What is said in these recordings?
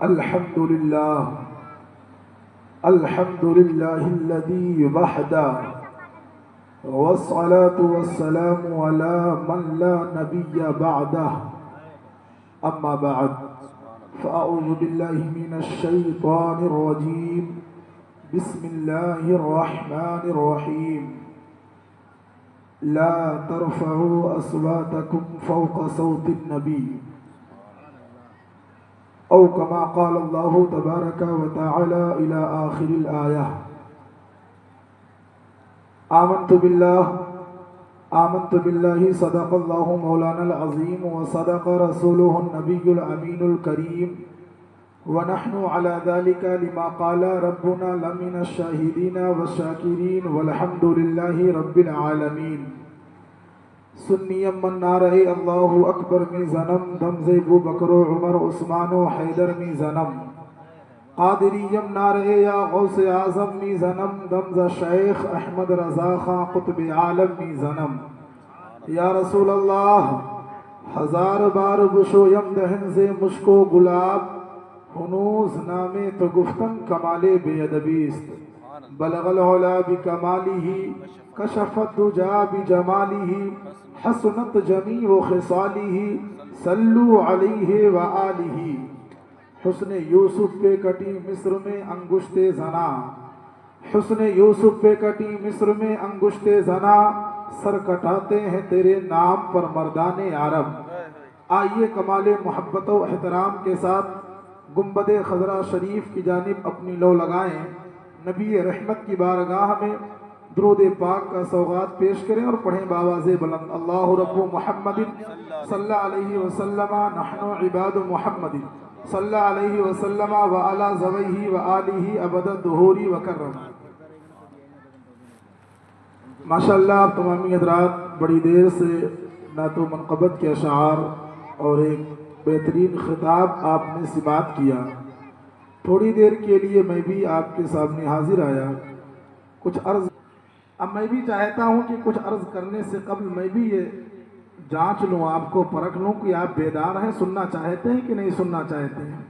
الحمد لله الذي وحده والصلاة والسلام على من لا نبي بعده أما بعد فأعوذ بالله من الشيطان الرجيم بسم الله الرحمن الرحيم لا ترفعوا أصواتكم فوق صوت النبي أو كما قال الله تبارك وتعالى إلى آخر الآية آمنت بالله صدق الله مولانا العظيم وصدق رسوله النبي الأمين الكريم ونحن على ذلك لما قال ربنا لمن الشاهدين والشاكرين والحمد لله رب العالمين سنیم من نارے اللہ اکبر می زنم دم زیبو بکرو عمر عثمان و حیدر می زنم قادریم نارے یا غوث اعظم می زنم دم ز شیخ احمد رضا خان قطب عالم می زنم یا رسول اللہ ہزار بار بشویم دہن سے مشکو گلاب ہنوز نامے تو گفتن کمال بے ادبیست بلغ العلا بکمالہ کشف الدجا بجمالہ حسنت جمیع خصالہ صلو علیہ وآلہ حسن یوسف پہ کٹی مصر میں انگشت زنا حسن یوسف پہ کٹی مصر میں انگشت زنا سر کٹاتے ہیں تیرے نام پر مردان عرب آئیے کمال محبت و احترام کے ساتھ گنبد خضرا شریف کی جانب اپنی لو لگائیں نبی رحمت کی بارگاہ میں درود پاک کا سوغات پیش کریں اور پڑھیں باواز بلند اللہ رب محمد صلی اللہ علیہ وسلم نحن عباد محمد صلی اللہ علیہ وسلم وعلی زویہ وآلہ ابد الدہور وکرم۔ ماشاءاللہ آپ تمامی حضرات بڑی دیر سے نعت و منقبت کے اشعار اور ایک بہترین خطاب آپ نے سماعت کیا۔ تھوڑی دیر کے لیے میں بھی آپ کے سامنے حاضر آیا کچھ عرض۔ اب میں بھی چاہتا ہوں کہ کچھ عرض کرنے سے قبل میں بھی یہ جانچ لوں، آپ کو پرکھ لوں کہ آپ بیدار ہیں، سننا چاہتے ہیں کہ نہیں سننا چاہتے ہیں۔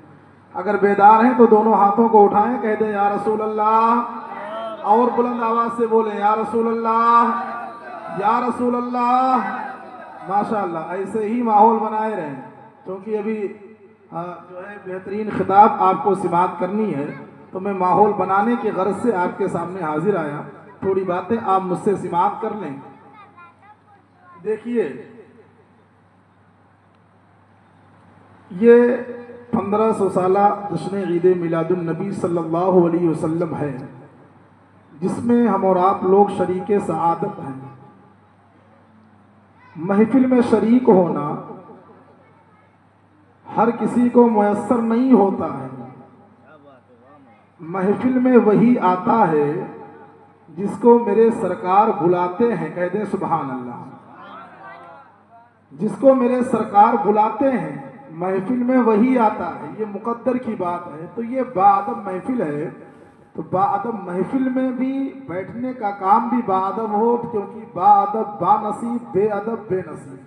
اگر بیدار ہیں تو دونوں ہاتھوں کو اٹھائیں، کہہ دیں یا رسول اللہ، اور بلند آواز سے بولیں یا رسول اللہ یا رسول اللہ۔ ماشاءاللہ ایسے ہی ماحول بنائے رہیں، کیونکہ ابھی جو ہے بہترین خطاب آپ کو سماعت کرنی ہے، تو میں ماحول بنانے کی غرض سے آپ کے سامنے حاضر آیا۔ تھوڑی باتیں آپ مجھ سے سماعت کر لیں۔ دیکھیے یہ 1500 سالہ جشن عید میلاد النبی صلی اللہ علیہ وسلم ہے، جس میں ہم اور آپ لوگ شریک سعادت ہیں۔ محفل میں شریک ہونا ہر کسی کو میسر نہیں ہوتا ہے۔ محفل میں وہی آتا ہے جس کو میرے سرکار بلاتے ہیں، کہہ دیں سبحان اللہ۔ جس کو میرے سرکار بلاتے ہیں محفل میں وہی آتا ہے، یہ مقدر کی بات ہے۔ تو یہ باادب محفل ہے، تو باادب محفل میں بھی بیٹھنے کا کام بھی باادب ہو، کیونکہ باادب با نصیب، بے ادب بے نصیب۔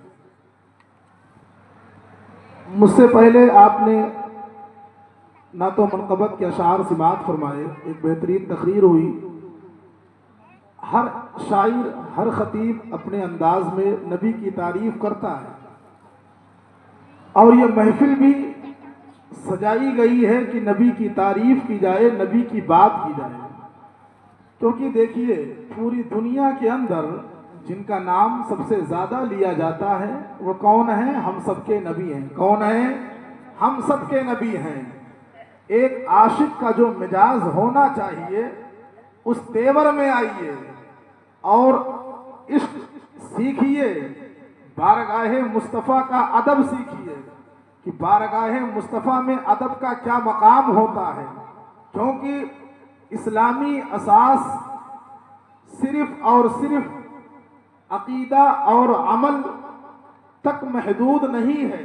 مجھ سے پہلے آپ نے نعت و منقبت کے اشعار سماعت فرمائے، ایک بہترین تقریر ہوئی۔ ہر شاعر ہر خطیب اپنے انداز میں نبی کی تعریف کرتا ہے، اور یہ محفل بھی سجائی گئی ہے کہ نبی کی تعریف کی جائے، نبی کی بات کی جائے۔ کیونکہ دیکھیے پوری دنیا کے اندر جن کا نام سب سے زیادہ لیا جاتا ہے وہ کون ہیں؟ ہم سب کے نبی ہیں۔ کون ہیں؟ ہم سب کے نبی ہیں۔ ایک عاشق کا جو مزاج ہونا چاہیے اس تیور میں آئیے اور عشق سیکھیے، بارگاہ مصطفیٰ کا ادب سیکھیے کہ بارگاہ مصطفیٰ میں ادب کا کیا مقام ہوتا ہے۔ کیونکہ اسلامی اساس صرف اور صرف عقیدہ اور عمل تک محدود نہیں ہے،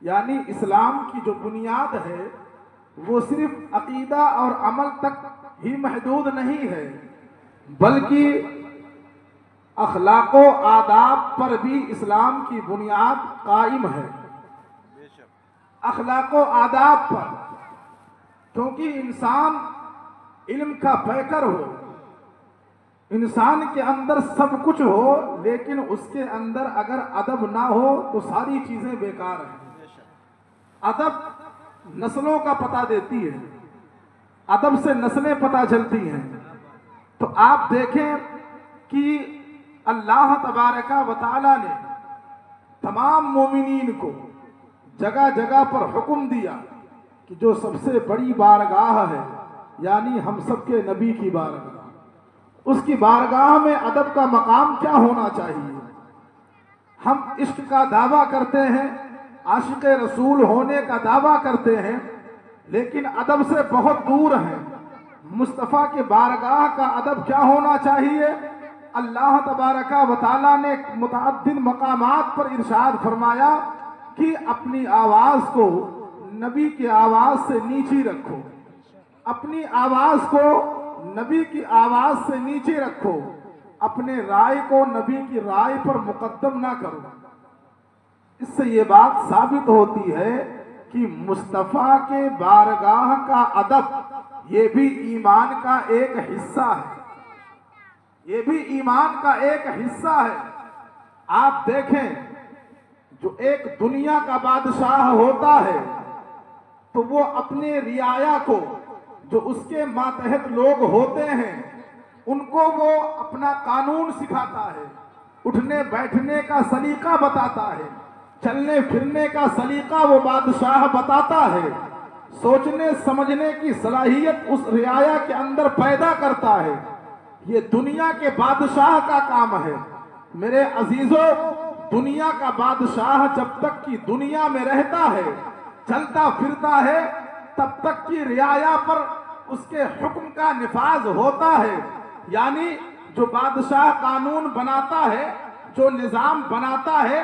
یعنی اسلام کی جو بنیاد ہے وہ صرف عقیدہ اور عمل تک ہی محدود نہیں ہے، بلکہ اخلاق و آداب پر بھی اسلام کی بنیاد قائم ہے۔ اخلاق و آداب پر، کیونکہ انسان علم کا پیکر ہو، انسان کے اندر سب کچھ ہو، لیکن اس کے اندر اگر ادب نہ ہو تو ساری چیزیں بیکار ہیں۔ ادب نسلوں کا پتہ دیتی ہے، ادب سے نسلیں پتہ چلتی ہیں۔ تو آپ دیکھیں کہ اللہ تبارک و تعالی نے تمام مومنین کو جگہ جگہ پر حکم دیا کہ جو سب سے بڑی بارگاہ ہے، یعنی ہم سب کے نبی کی بارگاہ، اس کی بارگاہ میں ادب کا مقام کیا ہونا چاہیے۔ ہم عشق کا دعویٰ کرتے ہیں، عاشق رسول ہونے کا دعویٰ کرتے ہیں، لیکن ادب سے بہت دور ہیں۔ مصطفیٰ کی بارگاہ کا ادب کیا ہونا چاہیے؟ اللہ تبارک و تعالیٰ نے متعدد مقامات پر ارشاد فرمایا کہ اپنی آواز کو نبی کی آواز سے نیچی رکھو، اپنی آواز کو نبی کی آواز سے نیچے رکھو، اپنے رائے کو نبی کی رائے پر مقدم نہ کرو۔ اس سے یہ بات ثابت ہوتی ہے کہ مصطفیٰ کے بارگاہ کا ادب یہ بھی ایمان کا ایک حصہ ہے، یہ بھی ایمان کا ایک حصہ ہے۔ آپ دیکھیں، جو ایک دنیا کا بادشاہ ہوتا ہے تو وہ اپنے رعایا کو، جو اس کے ماتحت لوگ ہوتے ہیں، ان کو وہ اپنا قانون سکھاتا ہے، اٹھنے بیٹھنے کا سلیقہ بتاتا ہے، چلنے پھرنے کا سلیقہ وہ بادشاہ بتاتا ہے، سوچنے سمجھنے کی صلاحیت اس رعایا کے اندر پیدا کرتا ہے۔ یہ دنیا کے بادشاہ کا کام ہے۔ میرے عزیزوں، دنیا کا بادشاہ جب تک کہ دنیا میں رہتا ہے، چلتا پھرتا ہے، تب تک کی رعایا پر اس کے حکم کا نفاذ ہوتا ہے۔ یعنی جو بادشاہ قانون بناتا ہے، جو نظام بناتا ہے،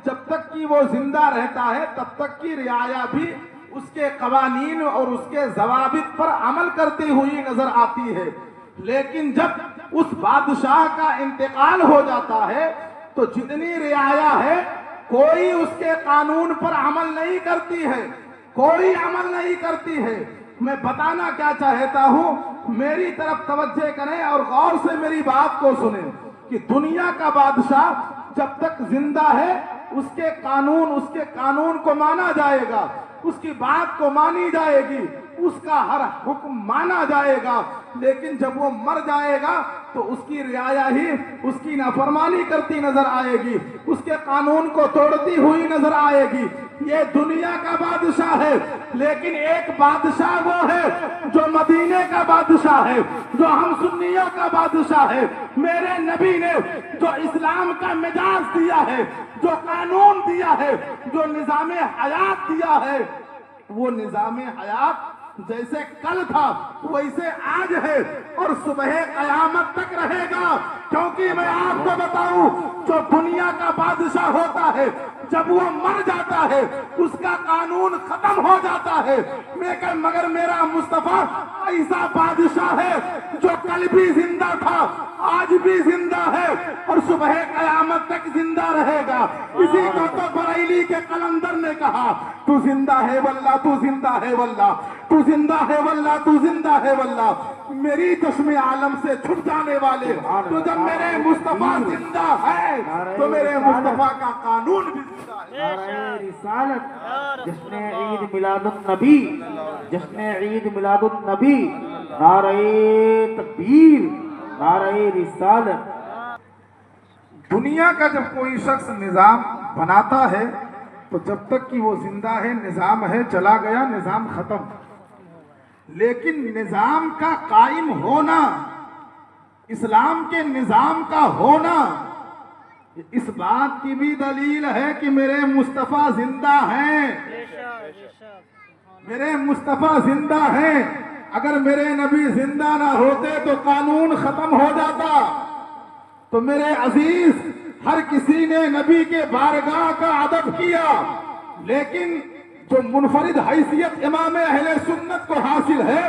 جب تک کہ وہ زندہ رہتا ہے تب تک کی رعایا بھی اس کے قوانین اور اس کے ضوابط پر عمل کرتی ہوئی نظر آتی ہے۔ لیکن جب اس بادشاہ کا انتقال ہو جاتا ہے تو جتنی رعایا ہے کوئی اس کے قانون پر عمل نہیں کرتی ہے، کوئی عمل نہیں کرتی ہے۔ میں بتانا کیا چاہتا ہوں، میری طرف توجہ کریں اور غور سے میری بات کو سنیں کہ دنیا کا بادشاہ جب تک زندہ ہے اس کے قانون کو مانا جائے گا، اس کی بات کو مانی جائے گی، اس کا ہر حکم مانا جائے گا۔ لیکن جب وہ مر جائے گا تو اس کی رعایا ہی اس کی نافرمانی کرتی نظر آئے گی، اس کے قانون کو توڑتی ہوئی نظر آئے گی۔ یہ دنیا کا بادشاہ ہے، لیکن ایک بادشاہ وہ ہے جو مدینے کا بادشاہ ہے، جو ہم سنیوں کا بادشاہ ہے۔ میرے نبی نے جو اسلام کا مزاج دیا ہے، جو قانون دیا ہے، جو نظام حیات دیا ہے، وہ نظام حیات جیسے کل تھا ویسے آج ہے اور صبح قیامت تک رہے گا۔ کیونکہ میں آپ کو بتاؤں، جو دنیا کا بادشاہ ہوتا ہے جب وہ مر جاتا ہے اس کا قانون ختم ہو جاتا ہے، مگر میرا مصطفیٰ ایسا بادشاہ ہے جو کل بھی زندہ تھا، آج بھی زندہ ہے اور صبح قیامت تک زندہ رہے گا۔ اسی کو تو بریلی کے قلندر نے کہا، تو زندہ ہے واللہ، تو زندہ ہے واللہ، تو زندہ ہے واللہ، تو زندہ ہے واللہ۔ میری چشم عالم سے چھپ جانے والے، تو جب میرے مصطفیٰ زندہ ہے تو میرے مصطفیٰ کا قانون بھی زندہ ہے۔ نعرہ رسالت، جشن عید میلاد النبی، جشن عید میلاد النبی، نعرہ تکبیر، نعرہ رسالت۔ دنیا کا جب کوئی شخص نظام بناتا ہے تو جب تک کہ وہ زندہ ہے نظام ہے، چلا گیا نظام ختم۔ لیکن نظام کا قائم ہونا، اسلام کے نظام کا ہونا، اس بات کی بھی دلیل ہے کہ میرے مصطفیٰ زندہ ہیں، میرے مصطفیٰ زندہ ہیں۔ اگر میرے نبی زندہ نہ ہوتے تو قانون ختم ہو جاتا۔ تو میرے عزیز، ہر کسی نے نبی کے بارگاہ کا ادب کیا، لیکن جو منفرد حیثیت امام اہل سنت کو حاصل ہے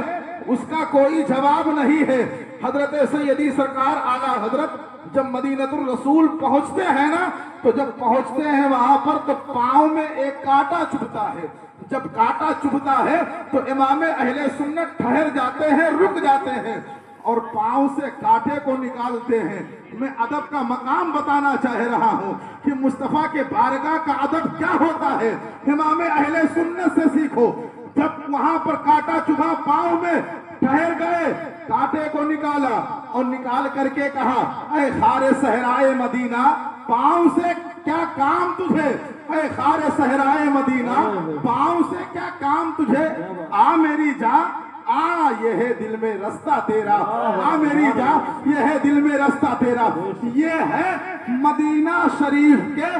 اس کا کوئی جواب نہیں ہے۔ حضرت سیدی سرکار اعلیٰ حضرت جب مدینۃ الرسول پہنچتے ہیں نا، تو جب پہنچتے ہیں وہاں پر تو پاؤں میں ایک کانٹا چبھتا ہے۔ جب کانٹا چبھتا ہے تو امام اہل سنت ٹھہر جاتے ہیں، رک جاتے ہیں اور پاؤں سے کانٹے کو نکالتے ہیں۔ میں ادب کا مقام بتانا چاہ رہا ہوں کہ مصطفیٰ کے بارگاہ کا ادب کیا ہوتا ہے، امام اہل سنت سے سیکھو۔ جب وہاں پر کانٹا چبھا پاؤں میں، ٹھہر گئے، کانٹے کو نکالا اور نکال کر کے کہا، اے خار صحرائے مدینہ، پاؤں سے کیا کام تجھے؟ اے خار صحرائے مدینہ، پاؤں سے کیا کام تجھے؟ آ میری جان، آ یہ ہے دل میں رستہ تیرا، آ میری جان یہ ہے دل میں رستہ تیرا۔ یہ ہے مدینہ شریف کے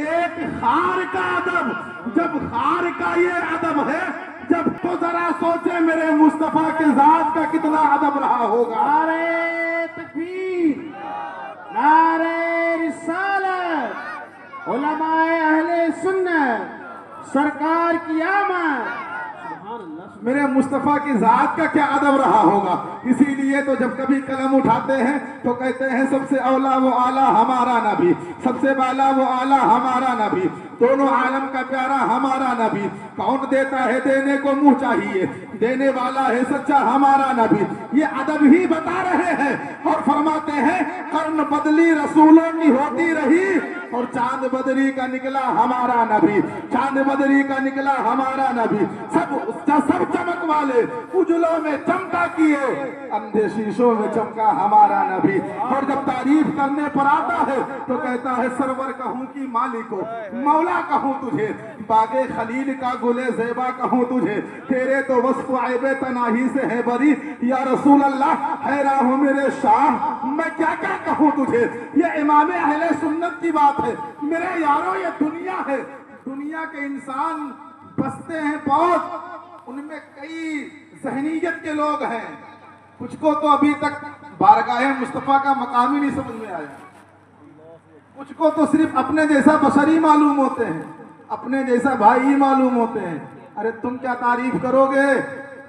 ایک خار کا ادب۔ جب خار کا یہ ادب ہے، جب تو ذرا سوچے میرے مصطفیٰ کے ذات کا کتنا ادب رہا ہوگا۔ نعرہ تکبیر، نعرہ رسالت، علماء اہل سنت، سرکار کی آمد۔ میرے مصطفیٰ کی ذات کا کیا ادب رہا ہوگا۔ اسی لیے تو جب کبھی قلم اٹھاتے ہیں تو کہتے ہیں سب سے اولا و اعلیٰ ہمارا نبی، سب سے بالا و اعلیٰ ہمارا نبی، دونوں عالم کا پیارا ہمارا نبی۔ کون دیتا ہے دینے کو منہ چاہیے، دینے والا ہے سچا ہمارا نبی۔ یہ ادب ہی بتا رہے ہیں اور فرماتے ہیں قرن بدلی رسولوں کی ہوتی رہی اور چاند بدری کا نکلا ہمارا نبی، چاند بدری کا نکلا ہمارا نبی۔ سب چمک والے اجلوں میں چمکا کیے، اندھے شیشوں میں چمکا ہمارا نبی۔ اور جب تعریف کرنے پر آتا ہے تو کہتا ہے سرور کہوں کی مالکو، مولا کہوں تجھے، باغ خلیل کا گلے زیبا کہوں تجھے، تیرے تو وصف عیب تناہی سے ہے بری، یا رسول اللہ حیران ہوں میرے شاہ، میں کیا کیا کہوں تجھے۔ یہ امام اہل سنت کی بات ہے میرے یاروں۔ یہ دنیا ہے، دنیا کے انسان بستے ہیں بہت، ان میں کئی ذہنیت کے لوگ ہیں، کچھ کو تو ابھی تک بارگاہ مصطفیٰ کا مقام ہی نہیں سمجھ میں آیا، کچھ کو تو صرف اپنے جیسا بشری معلوم ہوتے ہیں، اپنے جیسا بھائی معلوم ہوتے ہیں۔ ارے تم کیا تعریف کرو گے؟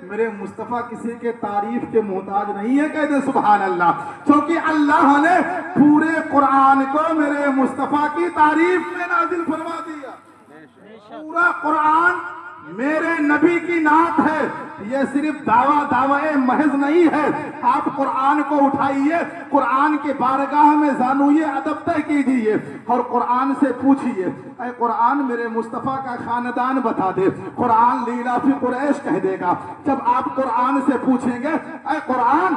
میرے مصطفیٰ کسی کے تعریف کے محتاج نہیں ہے، کہہ دیں سبحان اللہ، کیونکہ اللہ نے پورے قرآن کو میرے مصطفیٰ کی تعریف میں نازل فرما دیا۔ پورا قرآن میرے نبی کی نعت ہے، یہ صرف دعوی محض نہیں ہے۔ آپ قرآن کو اٹھائیے، قرآن کے بارگاہ میں زانوئے ادب طے کیجیے اور قرآن سے پوچھیے، اے قرآن میرے مصطفیٰ کا خاندان بتا دے۔ قرآن لیلاف قریش کہہ دے گا۔ جب آپ قرآن سے پوچھیں گے اے قرآن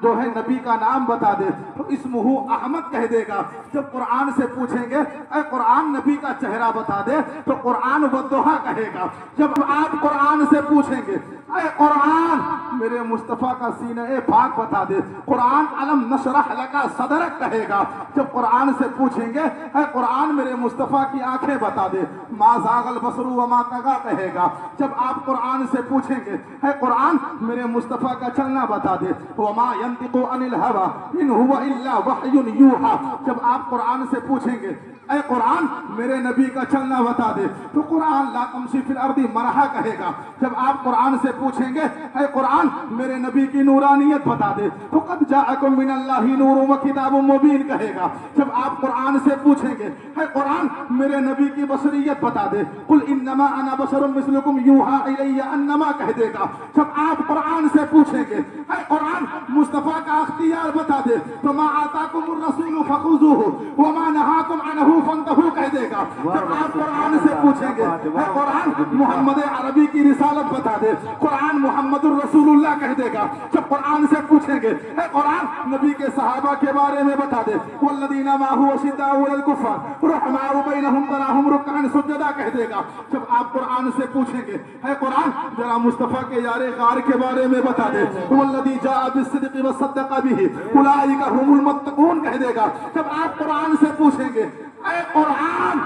جو ہے نبی کا نام بتا دے تو اسمہ احمد کہہ دے گا۔ جب قرآن سے پوچھیں گے اے قرآن نبی کا چہرہ بتا دے تو قرآن والضحیٰ کہے گا۔ جب آپ قرآن سے پوچھیں گے اے قرآن میرے مصطفیٰ کا سینہ پاک بتا دے، قرآن علم نشرح لکا صدرک کہے گا۔ جب قرآن سے پوچھیں گے اے قرآن میرے مصطفیٰ کی آنکھیں بتا دے، ما زاغ البصر وما طغى کہے گا۔ جب آپ قرآن سے پوچھیں گے اے قرآن میرے مصطفیٰ کا چلنا بتا دے، وما ينطق عن الهوى ان هو الا وحی یوحى۔ جب آپ قرآن سے پوچھیں گے اے قرآن میرے نبی کا چلنا بتا دے تو قرآن لا تمشی فی الارض مرحا کہے گا۔ جب آپ قرآن سے پوچھیں گے اے قرآن میرے نبی کی نورانیت بتا دے تو قد جاءکم من اللہ نور و کتاب مبین کہے گا۔ جب آپ قرآن سے پوچھیں گے اے قرآن میرے نبی کی بشریت بتا دے، قل انما انا بشر مثلکم یوحى الی انما کہہ دے گا۔ جب آپ قرآن سے پوچھیں گے اے قرآن مصطفیٰ کا اختیار بتا دے تو ما آتاکم الرسول فخذوه وما نهاکم عنہ فانتہوا کہہ دے گا۔ جب آپ قرآن سے پوچھیں گے اے قرآن محمد عربی کی رسالت بتا دے، قرآن محمد الرسول اللہ کہہ دے گا۔ جب قرآن سے پوچھیں گے اے قرآن نبی کے صحابہ کے بارے میں بتا دے، والذین معہ اشداء علی الکفار رحماء بینہم تراہم رکعا سجدا کہہ دے گا۔ جب آپ قرآن سے پوچھیں گے اے قرآن ذرا مصطفیٰ کے یار غار کے بارے میں بتا دے، والذی جاء بالصدق وصدق بہ اولئک هم المتقون کہہ دے گا۔ جب آپ قرآن سے پوچھیں گے اے قرآن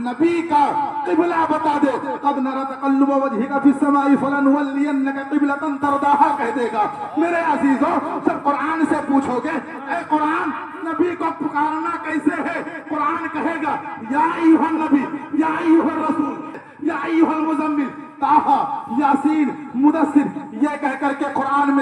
نبی کا قبلہ بتا دے، قد نرى تقلب وجهك في السماء فلنولينك قبلة ترضاها کہہ دے گا۔ میرے عزیزوں جب قرآن سے پوچھو گے اے قرآن نبی کو پکارنا کیسے ہے، قرآن کہے گا یا ایھا النبی یا ایھا الرسول یا ایھا المزمل طٰہٰ یاسین مدثر، یہ کہہ کر کے قرآن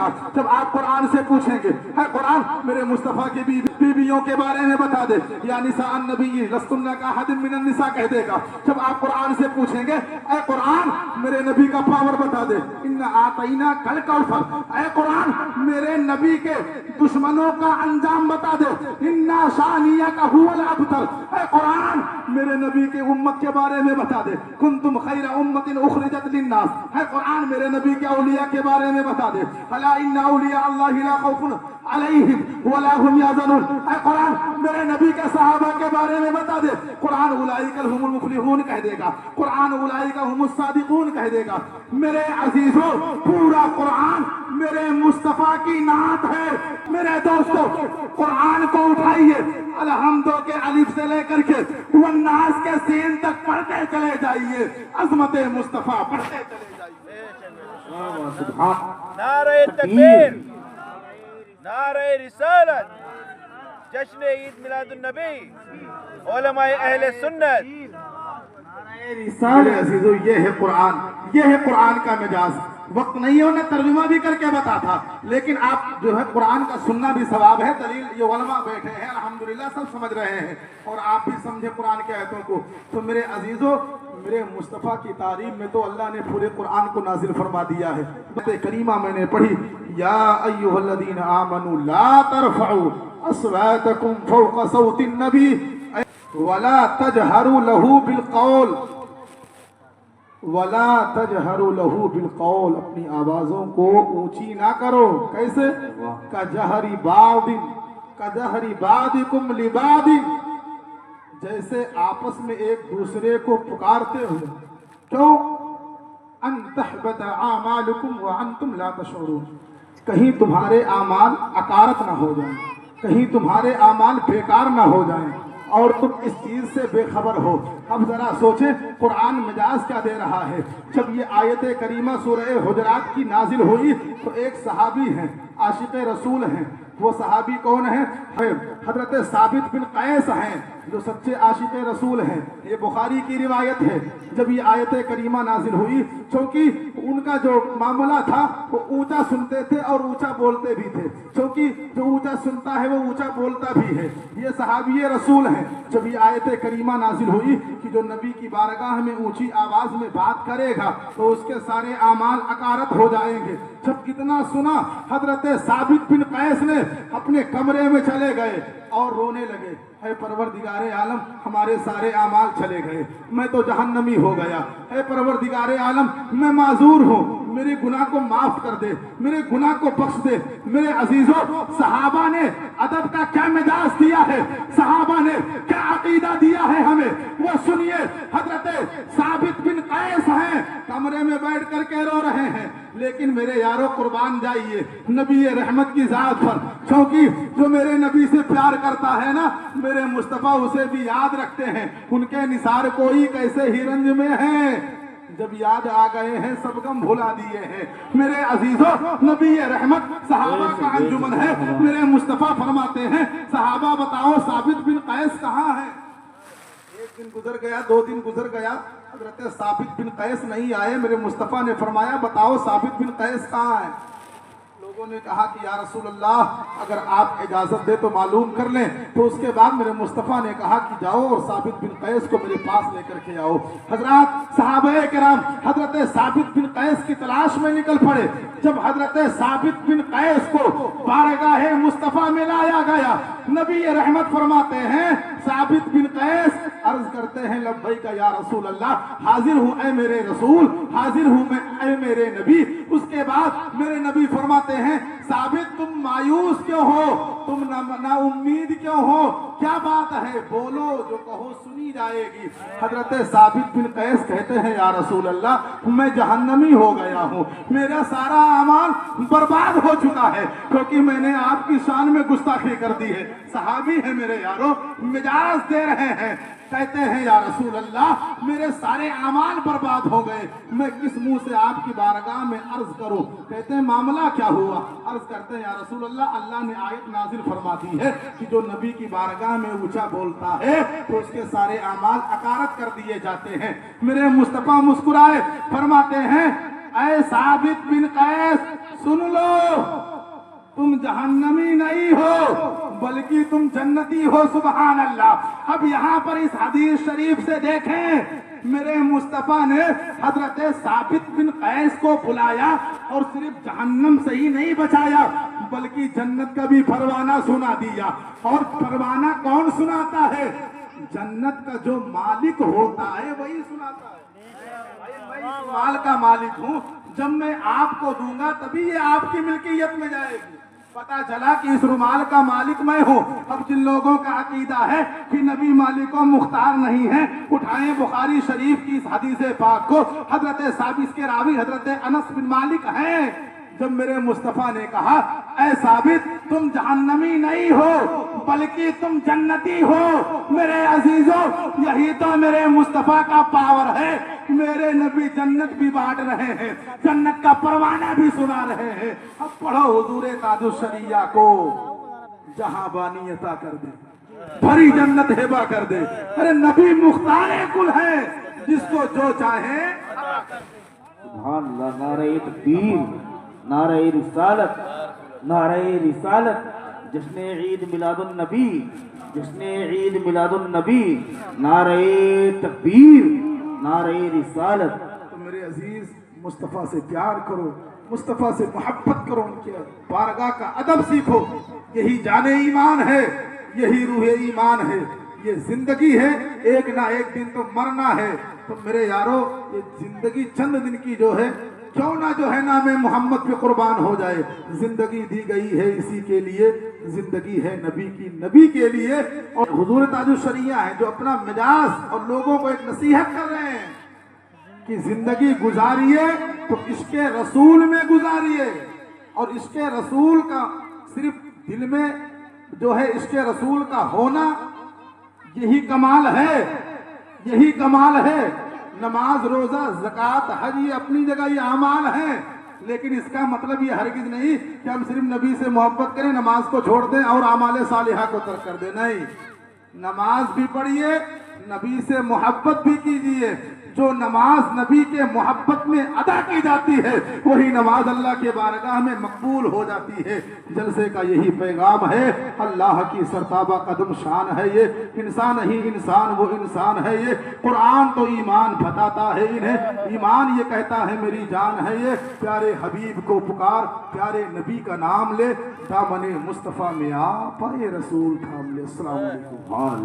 گا جب آپ قرآن سے پوچھیں گے ہے قرآن میرے مصطفیٰ کی بیویوں کے بارے میں بتا دے یا نساء النبی لستن کاحد من النساء کہہ دے گا جب آپ قرآن سے پوچھیں گے اے قرآن میرے نبی کا پاور بتا دے انا اعطیناک الکوثر اے قرآن میرے نبی کے دشمنوں کا انجام بتا دے انا شانیک هو الابتر اے قرآن میرے نبی کے امت کے بارے میں بتا دے کنتم خیر امت اخرجت للناس ہے قرآن میرے نبی کے اولیاء کے بارے میں بتا دے الا ان اولیاء اللہ لا خوف علیہم ولا هم يحزنون اے قرآن میرے نبی کے صحابہ کے بارے میں بتا دے قرآن اولئک هم المفلحون کہہ دے گا قرآن اولئک هم الصادقون کہہ دے گا میرے عزیزوں پورا قرآن میرے مصطفیٰ کی نعت ہے میرے دوستو قرآن کو اٹھائیے الحمدوں کے الف سے لے کر کے والناس کے سین تک پڑھتے چلے جائیے عظمت مصطفیٰ پڑھتے چلے جائیے سبحان نعرہ تکبیر نعرہ رسالت جشن عید میلاد النبی علماء اہل سنت میرے عزیزو یہ ہے قرآن کا مجاز وقت نہیں ہے انہیں ترجمہ بھی کر کے بتا تھا لیکن آپ جو ہے قرآن کا سننا بھی ثواب ہے دلیل یہ علماء بیٹھے ہیں الحمدللہ سب سمجھ رہے ہیں اور آپ بھی سمجھے قرآن کے آیتوں کو تو میرے عزیزو میرے مصطفیٰ کی تعریف میں تو اللہ نے پورے قرآن کو نازل فرما دیا ہے بات کریمہ میں نے پڑھی یا ایھا الذین آمنوا لا ترفعوا اصواتکم فوق صوت النبی ولا تجہروا لہ بالقول وَلَا تَجْهَرُوا لَهُ بِالْقَوْلِ اپنی آوازوں کو اونچی نہ کرو کیسے كَجَهْرِ بَعْضِكُمْ لِبَعْضٍ جیسے آپس میں ایک دوسرے کو پکارتے ہو کیوں أَن تَحْبَطَ أَعْمَالُكُمْ وَأَنْتُمْ لَا تَشْعُرُونَ کہیں تمہارے اعمال اکارت نہ ہو جائیں کہیں تمہارے اعمال بیکار نہ ہو جائیں اور تم اس چیز سے بے خبر ہو اب ذرا سوچیں قرآن مجاز کیا دے رہا ہے جب یہ آیت کریمہ سورہ حجرات کی نازل ہوئی تو ایک صحابی ہیں عاشق رسول ہیں وہ صحابی کون ہیں حضرت ثابت بن قیس ہیں جو سچے عاشق رسول ہیں یہ بخاری کی روایت ہے جب یہ آیت کریمہ نازل ہوئی چونکہ ان کا جو معاملہ تھا وہ اونچا سنتے تھے اور اونچا بولتے بھی تھے چونکہ جو اونچا سنتا ہے وہ اونچا بولتا بھی ہے یہ صحابی رسول ہیں جب یہ آیت کریمہ نازل ہوئی کہ جو نبی کی بارگاہ میں اونچی آواز میں بات کرے گا تو اس کے سارے اعمال اکارت ہو جائیں گے جب کتنا سنا حضرت ثابت بن قیس نے اپنے کمرے میں چلے گئے اور رونے لگے اے پروردگار عالم ہمارے سارے اعمال چلے گئے میں تو جہنمی ہو گیا اے پروردگار عالم میں معذور ہوں میرے گناہ کو معاف کر دے میرے گناہ کو بخش دے میرے عزیزوں صحابہ نے ادب کا کیا مزاج دیا ہے صحابہ نے کیا عقیدہ دیا ہے ہمیں وہ سنیے حضرت ثابت بن قیس ہیں کمرے میں بیٹھ کر کے رو رہے ہیں لیکن میرے یارو قربان جائیے نبی رحمت کی ذات پر کیونکہ جو میرے نبی سے پیار کرتا ہے نا میرے مصطفیٰ اسے بھی یاد رکھتے ہیں ان کے نثار کوئی کیسے ہی رنج میں ہیں جب یاد آ گئے ہیں سب غم بھلا دیے ہیں میرے عزیزوں نبی رحمت صحابہ کا انجمن ہے میرے مصطفیٰ فرماتے ہیں صحابہ بتاؤ ثابت بن قیس کہاں ہے ایک دن گزر گیا 2 دن گزر گیا حضرت ثابت بن قیس نہیں آئے میرے مصطفیٰ نے فرمایا بتاؤ ثابت بن قیس کہاں ہے لوگوں نے کہا کہ یا رسول اللہ اگر آپ اجازت دے تو معلوم کر لیں تو اس کے بعد میرے مصطفیٰ نے کہا کہ جاؤ اور ثابت بن قیس کو میرے پاس لے کر کے آؤ حضرات صحابہ کرام حضرت ثابت بن قیس کی تلاش میں نکل پڑے جب حضرت ثابت بن قیس کو بارگاہ مصطفیٰ میں لایا گیا نبی رحمت فرماتے ہیں ثابت بن قیس عرض کرتے ہیں لبیک یا رسول اللہ حاضر ہوں اے میرے رسول حاضر ہوں میں اے میرے نبی اس کے بعد میرے نبی فرماتے ہیں ثابت تم مایوس کیوں ہو تم نا امید کیوں ہو کیا بات ہے بولو جو کہو سنی جائے گی حضرت ثابت بن قیس کہتے ہیں یا رسول اللہ میں جہنمی ہو گیا ہوں میرا سارا اعمال برباد ہو چکا ہے کیونکہ میں نے آپ کی شان میں گستاخی کر دی ہے صحابی ہے میرے یارو مجاز دے رہے ہیں کہتے ہیں یا رسول اللہ میرے سارے اعمال برباد ہو گئے میں کس منہ سے آپ کی بارگاہ میں عرض کروں کہتے ہیں معاملہ کیا ہوا عرض کرتے ہیں یا رسول اللہ اللہ نے آیت نازل فرما دی ہے کہ جو نبی کی بارگاہ میں اونچا بولتا ہے تو اس کے سارے اعمال اکارت کر دیے جاتے ہیں میرے مصطفیٰ مسکرائے فرماتے ہیں اے ثابت بن قیس سن لو، تم جہنمی نہیں ہو بلکہ تم جنتی ہو۔ سبحان اللہ۔ اب یہاں پر اس حدیث شریف سے دیکھیں، میرے مصطفیٰ نے حضرت ثابت بن قیس کو بلایا اور صرف جہنم سے ہی نہیں بچایا بلکہ جنت کا بھی پروانہ سنا دیا۔ اور پروانہ کون سناتا ہے؟ جنت کا جو مالک ہوتا ہے وہی سناتا ہے۔ میں اس مال کا مالک ہوں، جب میں آپ کو دوں گا تبھی یہ آپ کی ملکیت میں جائے گی۔ پتا چلا کہ اس رومال کا مالک میں ہوں۔ اب جن لوگوں کا عقیدہ ہے کہ نبی مالک و مختار نہیں ہے، اٹھائیں بخاری شریف کی اس حدیث پاک کو۔ حضرت ثابت کے راوی حضرت انس بن مالک ہیں۔ جب میرے مصطفیٰ نے کہا اے ثابت تم جہنمی نہیں ہو بلکہ تم جنتی ہو، میرے عزیزوں یہی تو میرے مصطفیٰ کا پاور ہے۔ میرے نبی جنت بھی بانٹ رہے ہیں، جنت کا پروانہ بھی سنا رہے ہیں۔ اب پڑھو حضور تاج الشریعہ کو جہاں بانی عطا کر دے، بھری جنت ہبہ کر دے۔ ارے نبی مختار کل ہے، جس کو جو چاہے۔ سبحان اللہ۔ نعرہ تکبیر، نعرہ رسالت، نعرہ رسالت، جشن عید میلاد النبی، جشن عید میلاد النبی، نعرہ تکبیر، نعرہ رسالت۔ تو میرے عزیز مصطفیٰ سے پیار کرو، مصطفیٰ سے محبت کرو، ان کے بارگاہ کا ادب سیکھو۔ یہی جان ایمان ہے، یہی روح ایمان ہے، یہ زندگی ہے، ایک نہ ایک دن تو مرنا ہے۔ تو میرے یارو یہ زندگی چند دن کی جو ہے، کیوں نہ جو ہے نام محمد پہ قربان ہو جائے۔ زندگی دی گئی ہے اسی کے لیے، زندگی ہے نبی کی، نبی کے لیے۔ اور حضور تاج الشریعہ ہیں جو اپنا مجاز اور لوگوں کو ایک نصیحت کر رہے ہیں کہ زندگی گزاریے تو عشق رسول میں گزاریے، اور عشق رسول کا صرف دل میں جو ہے عشق رسول کا ہونا یہی کمال ہے، یہی کمال ہے۔ نماز، روزہ، زکوٰۃ، حج یہ اپنی جگہ یہ اعمال ہیں، لیکن اس کا مطلب یہ ہرگز نہیں کہ ہم صرف نبی سے محبت کریں، نماز کو چھوڑ دیں اور اعمال صالحہ کو ترک کر دیں۔ نہیں، نماز بھی پڑھیے، نبی سے محبت بھی کیجیے۔ جو نماز نبی کے محبت میں ادا کی جاتی ہے وہی نماز اللہ کے بارگاہ میں مقبول ہو جاتی ہے۔ جلسے کا یہی پیغام ہے، اللہ کی سرتابہ قدم شان ہے یہ، انسان ہی انسان وہ انسان ہے یہ۔ قرآن تو ایمان بتاتا ہے انہیں، ایمان یہ کہتا ہے میری جان ہے یہ۔ پیارے حبیب کو پکار، پیارے نبی کا نام لے، دامن مصطفیٰ میں آ پائے رسول تھام لے۔ السلام علیکم۔